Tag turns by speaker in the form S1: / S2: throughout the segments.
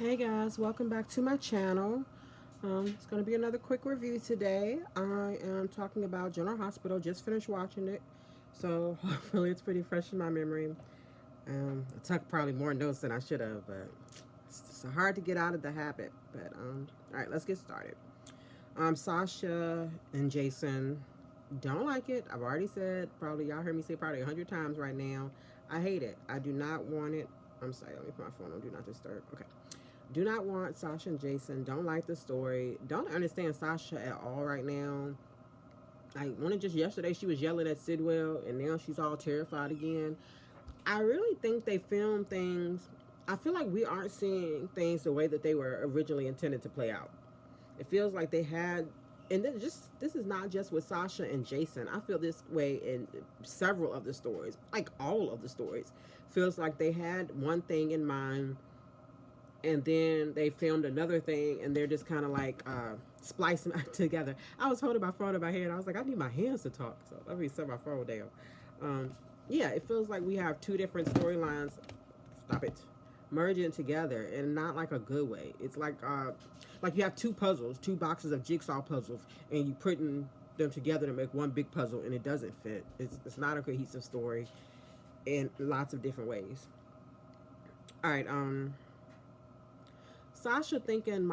S1: Hey guys, welcome back to my channel. It's going to be another quick review today. I am talking about General Hospital. Just finished watching it, so hopefully it's pretty fresh in my memory. I took probably more notes than I should have, but it's hard to get out of the habit. But all right, let's get started. Sasha and Jason don't like it. I've already said, probably y'all heard me say probably 100 times right now. I hate it. I do not want it. I'm sorry. Let me put my phone on Do Not Disturb. Okay. Do not want Sasha and Jason. Don't like the story. Don't understand Sasha at all right now. I wanted just yesterday she was yelling at Sidwell and now she's all terrified again. I really think they filmed things. I feel like we aren't seeing things the way that they were originally intended to play out. It feels like they had, and this is not just with Sasha and Jason. I feel this way in several of the stories, like all of the stories. Feels like they had one thing in mind and then they filmed another thing and they're just kind of like splicing it together. I was holding my phone in my hand. I was like, I need my hands to talk, so let me set my phone down. um, yeah, it feels like we have two different storylines, stop it, merging together and not like a good way. It's like you have two puzzles, two boxes of jigsaw puzzles, and you putting them together to make one big puzzle and it doesn't fit. It's not a cohesive story in lots of different ways. All right. Sasha thinking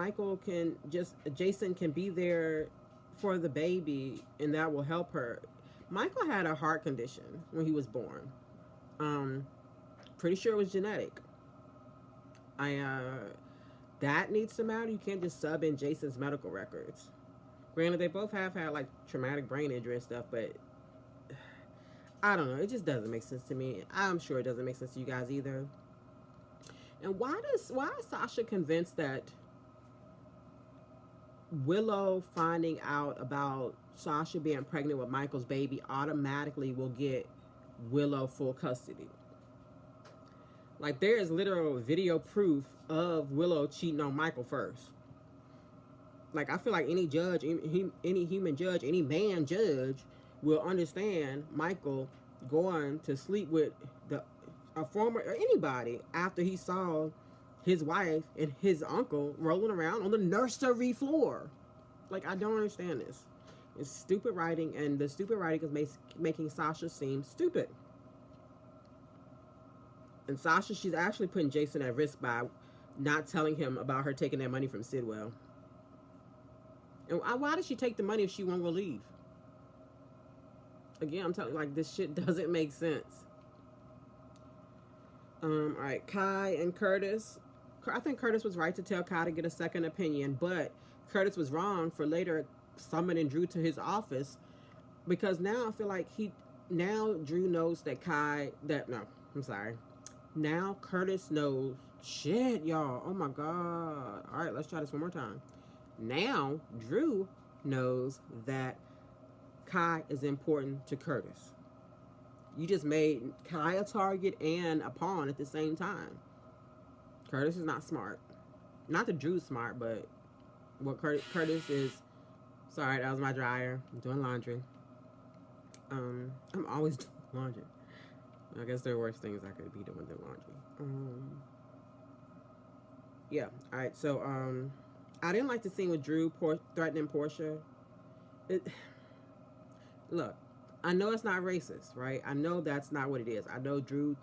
S1: Jason can be there for the baby and that will help her. Michael had a heart condition when he was born. Um, Pretty sure it was genetic. I That needs to matter. You can't just sub in Jason's medical records. Granted, they both have had like traumatic brain injury and stuff, but I don't know. It just doesn't make sense to me. I'm sure it doesn't make sense to you guys either. And why is Sasha convinced that Willow finding out about Sasha being pregnant with Michael's baby automatically will get Willow full custody? Like, there is literal video proof of Willow cheating on Michael first. Like, I feel like any judge, any human judge, any man judge will understand Michael going to sleep with the a former or anybody after he saw his wife and his uncle rolling around on the nursery floor. Like, I don't understand this. It's stupid writing, and the stupid writing is making Sasha seem stupid. And Sasha, she's actually putting Jason at risk by not telling him about her taking that money from Sidwell. And why does she take the money if she won't go leave? Again, I'm telling you, like, this shit doesn't make sense. All right, Kai and Curtis. I think Curtis was right to tell Kai to get a second opinion, but Curtis was wrong for later summoning Drew to his office, because now I feel like now Drew knows that no, I'm sorry. Now Curtis knows shit, y'all. Oh my god. All right, let's try this one more time. Now Drew knows that Kai is important to Curtis. You just made Kai a target and a pawn at the same time. Curtis is not smart. Not that Drew's smart, but what Curtis is. Sorry, that was my dryer. I'm doing laundry. I'm always doing laundry. I guess there are worse things I could be doing than laundry. Yeah. All right. So I didn't like the scene with Drew threatening Portia. It, Look, I know it's not racist, right? I know that's not what it is. I know Drew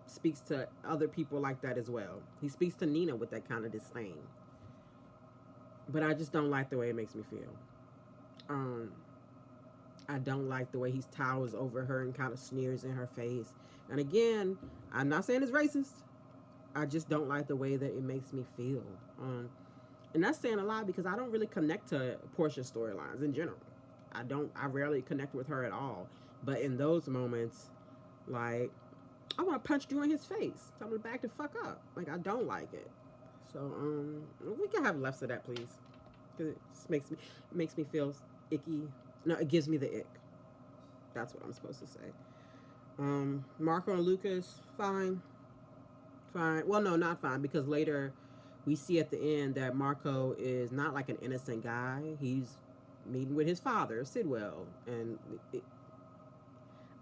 S1: speaks to other people like that as well. He speaks to Nina with that kind of disdain. But I just don't like the way it makes me feel. Um, I don't like the way he towers over her and kind of sneers in her face. And again, I'm not saying it's racist. I just don't like the way that it makes me feel. And that's saying a lot because I don't really connect to Portia's storylines in general. I rarely connect with her at all. But in those moments, like, I want to punch Drew in his face. Tell him to back the fuck up. Like, I don't like it. So, we can have less of that, please. Because it just makes me feel icky. No, it gives me the ick. That's what I'm supposed to say. Marco and Lucas, fine. Fine. Well, no, not fine, because later we see at the end that Marco is not like an innocent guy. He's meeting with his father, Sidwell, and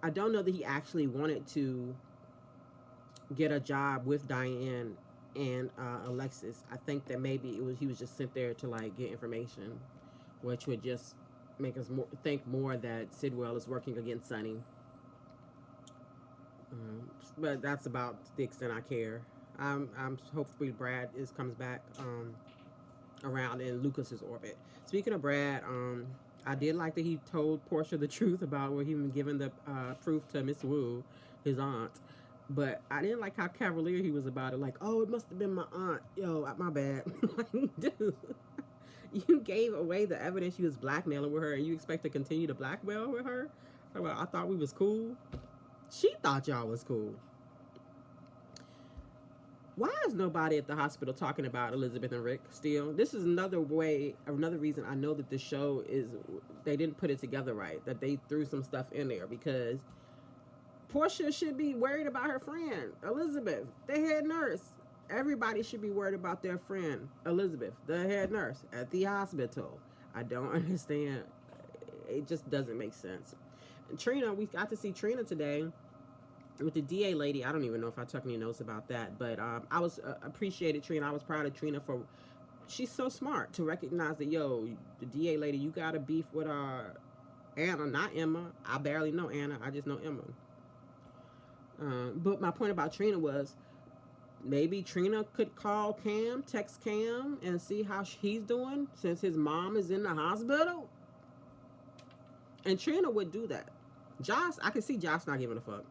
S1: I don't know that he actually wanted to get a job with Diane and Alexis. I think that maybe he was just sent there to like get information, which would just make us think more that Sidwell is working against Sonny. But that's about the extent I care. I'm hopefully Brad comes back around in Lucas's orbit. Speaking of Brad, I did like that he told Portia the truth about where he was giving the proof to Miss Wu, his aunt. But I didn't like how cavalier he was about it. Like, oh, it must have been my aunt. Yo, my bad. Dude, you gave away the evidence you was blackmailing with her, and you expect to continue to blackmail with her? Well, I thought we was cool. She thought y'all was cool. Why is nobody at the hospital talking about Elizabeth and Rick still? This is another reason I know that this show is, they didn't put it together right, that they threw some stuff in there, because Portia should be worried about her friend, Elizabeth, the head nurse. Everybody should be worried about their friend, Elizabeth, the head nurse at the hospital. I don't understand. It just doesn't make sense. And Trina, we got to see Trina today with the DA lady. I don't even know if I took any notes about that, but I was appreciated Trina. I was proud of Trina for, she's so smart to recognize that, yo, the DA lady, you got a beef with Anna, not Emma. I barely know Anna. I just know Emma. But my point about Trina was, maybe Trina could call Cam, text Cam, and see how he's doing since his mom is in the hospital. And Trina would do that. Josh, I can see Josh not giving a fuck,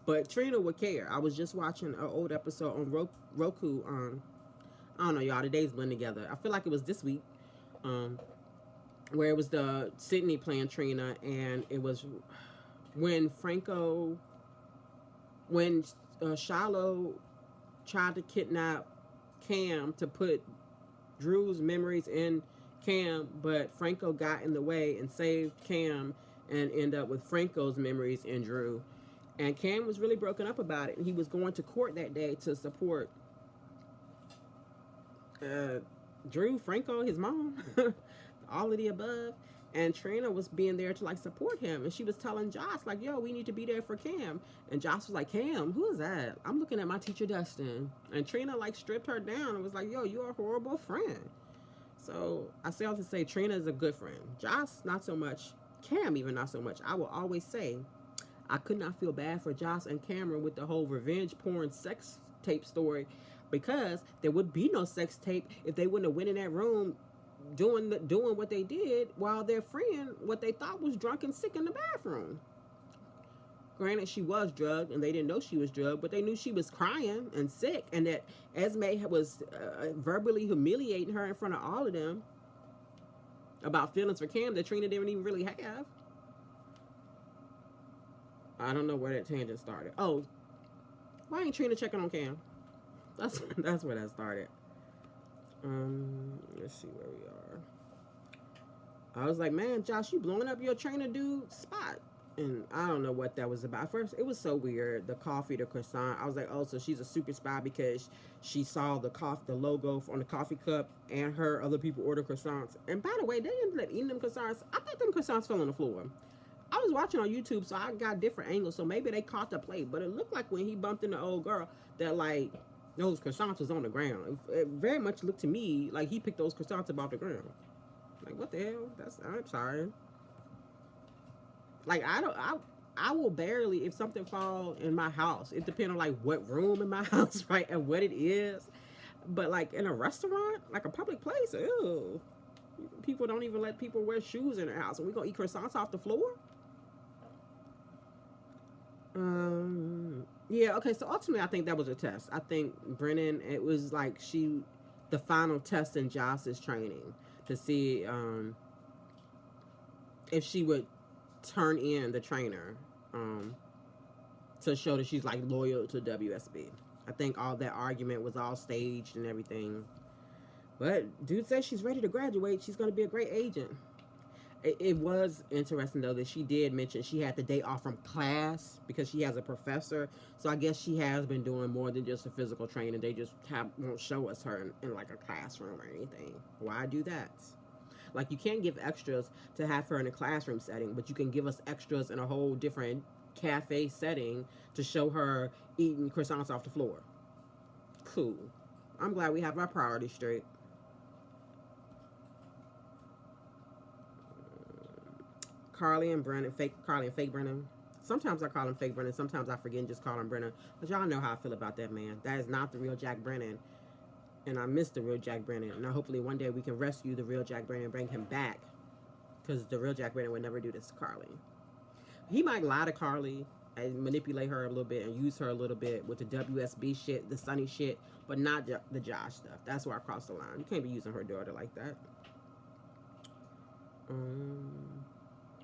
S1: but Trina would care. I was just watching an old episode on Roku. I don't know, y'all. The days blend together. I feel like it was this week, where it was the Sydney playing Trina, and it was when Shiloh tried to kidnap Cam to put Drew's memories in Cam, but Franco got in the way and saved Cam and end up with Franco's memories in Drew. And Cam was really broken up about it, and he was going to court that day to support Drew, Franco, his mom, all of the above. And Trina was being there to like support him, and she was telling Josh like, yo, we need to be there for Cam. And Josh was like, Cam, who is that? I'm looking at my teacher Dustin. And Trina like stripped her down and was like, yo, you're a horrible friend. So I say all to say Trina is a good friend. Josh, not so much. Cam, even not so much. I will always say I could not feel bad for Josh and Cameron with the whole revenge porn sex tape story, because there would be no sex tape if they wouldn't have went in that room doing what they did while their friend, what they thought was drunk and sick in the bathroom. Granted, she was drugged and they didn't know she was drugged, but they knew she was crying and sick, and that Esme was verbally humiliating her in front of all of them about feelings for Cam that Trina didn't even really have. I don't know where that tangent started. Oh, why ain't Trina checking on Cam? That's where that started. Let's see where we are. I was like, man, Josh, you blowing up your trainer dude spot. And I don't know what that was about. First, it was so weird. The coffee, the croissant. I was like, oh, so she's a super spy because she saw the logo on the coffee cup, and her other people order croissants. And by the way, they ended up eating them croissants. I thought them croissants fell on the floor. I was watching on YouTube, so I got different angles. So maybe they caught the plate. But it looked like when he bumped into the old girl that like those croissants was on the ground. It very much looked to me like he picked those croissants up off the ground. Like, what the hell? I'm sorry. Like, I will barely, if something fall in my house, it depends on like what room in my house, right, and what it is. But like in a restaurant, like a public place, ew. People don't even let people wear shoes in their house, and we gonna eat croissants off the floor. Yeah, okay, so ultimately I think that was a test. I think Brennan, it was like the final test in Joss's training to see if she would turn in the trainer to show that she's like loyal to WSB. I think all that argument was all staged and everything. But dude says she's ready to graduate. She's going to be a great agent. It was interesting, though, that she did mention she had the day off from class because she has a professor. So I guess she has been doing more than just a physical training. They just won't show us her in like a classroom or anything. Why do that? Like, you can't give extras to have her in a classroom setting, but you can give us extras in a whole different cafe setting to show her eating croissants off the floor. Cool. I'm glad we have our priorities straight. Carly and Brennan, fake Carly and fake Brennan. Sometimes I call him fake Brennan. Sometimes I forget and just call him Brennan. But y'all know how I feel about that man. That is not the real Jack Brennan. And I miss the real Jack Brennan. And hopefully one day we can rescue the real Jack Brennan and bring him back. Because the real Jack Brennan would never do this to Carly. He might lie to Carly and manipulate her a little bit and use her a little bit with the WSB shit, the Sunny shit, but not the Josh stuff. That's where I crossed the line. You can't be using her daughter like that.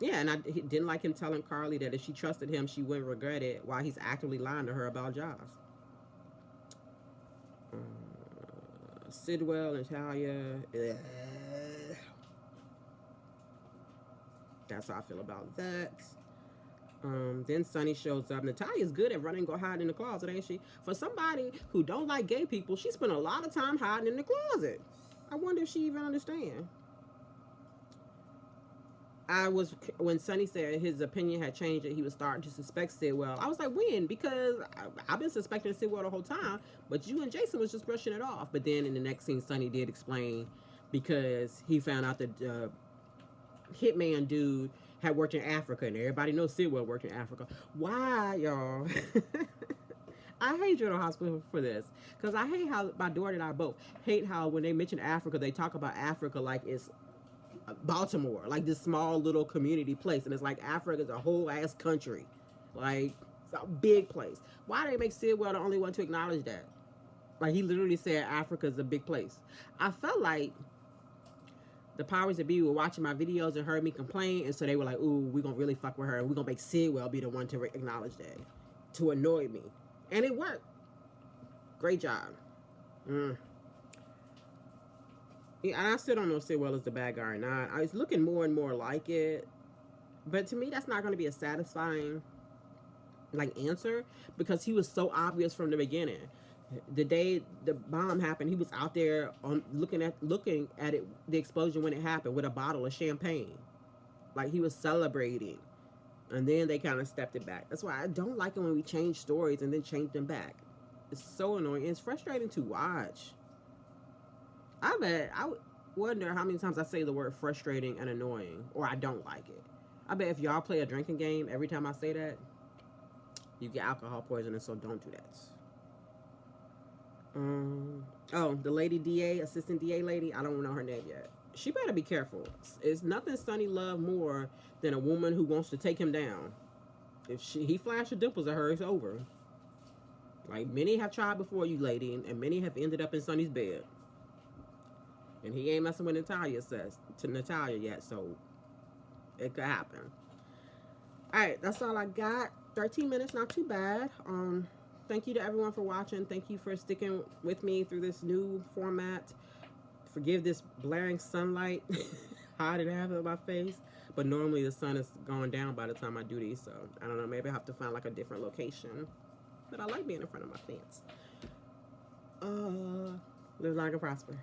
S1: Yeah, and I didn't like him telling Carly that if she trusted him, she wouldn't regret it while he's actively lying to her about Josh. Sidwell, Natalia. That's how I feel about that. Then Sunny shows up. Natalia's good at running, go hide in the closet, ain't she? For somebody who don't like gay people, she spent a lot of time hiding in the closet. I wonder if she even understands. When Sunny said his opinion had changed and he was starting to suspect Sidwell, I was like, when? Because I've been suspecting Sidwell the whole time, but you and Jason was just brushing it off. But then in the next scene, Sunny did explain because he found out that hitman dude had worked in Africa, and everybody knows Sidwell worked in Africa. Why, y'all? I hate General Hospital for this, because I hate how my daughter and I both hate how when they mention Africa, they talk about Africa like it's Baltimore, like this small little community place, and it's like Africa is a whole ass country, like it's a big place. Why do they make Sidwell the only one to acknowledge that? Like he literally said Africa is a big place. I felt like the powers that be were watching my videos and heard me complain, and so they were like, ooh, we're gonna really fuck with her, and we're gonna make Sidwell be the one to acknowledge that, to annoy me. And it worked. Great job. Yeah, I still don't know if Sidwell is the bad guy or not. I was looking more and more like it, but to me that's not going to be a satisfying answer, because he was so obvious from the beginning. The day the bomb happened, he was out there on looking at it, the explosion when it happened, with a bottle of champagne, like he was celebrating. And then they kind of stepped it back. That's why I don't like it when we change stories and then change them back. It's so annoying. It's frustrating to watch. I wonder how many times I say the word frustrating and annoying, or I don't like it. I bet if y'all play a drinking game, every time I say that, you get alcohol poisoning, so don't do that. Oh, the lady DA, assistant DA lady, I don't know her name yet. She better be careful. It's nothing Sunny love more than a woman who wants to take him down. If he flashes dimples at her, it's over. Like, many have tried before you, lady, and many have ended up in Sunny's bed. And he ain't messing with Natalia yet, so it could happen. Alright, that's all I got. 13 minutes, not too bad. Thank you to everyone for watching. Thank you for sticking with me through this new format. Forgive this blaring sunlight. Hot and have it on my face. But normally the sun is going down by the time I do these, so I don't know, maybe I have to find like a different location. But I like being in front of my plants. Live long and prosper.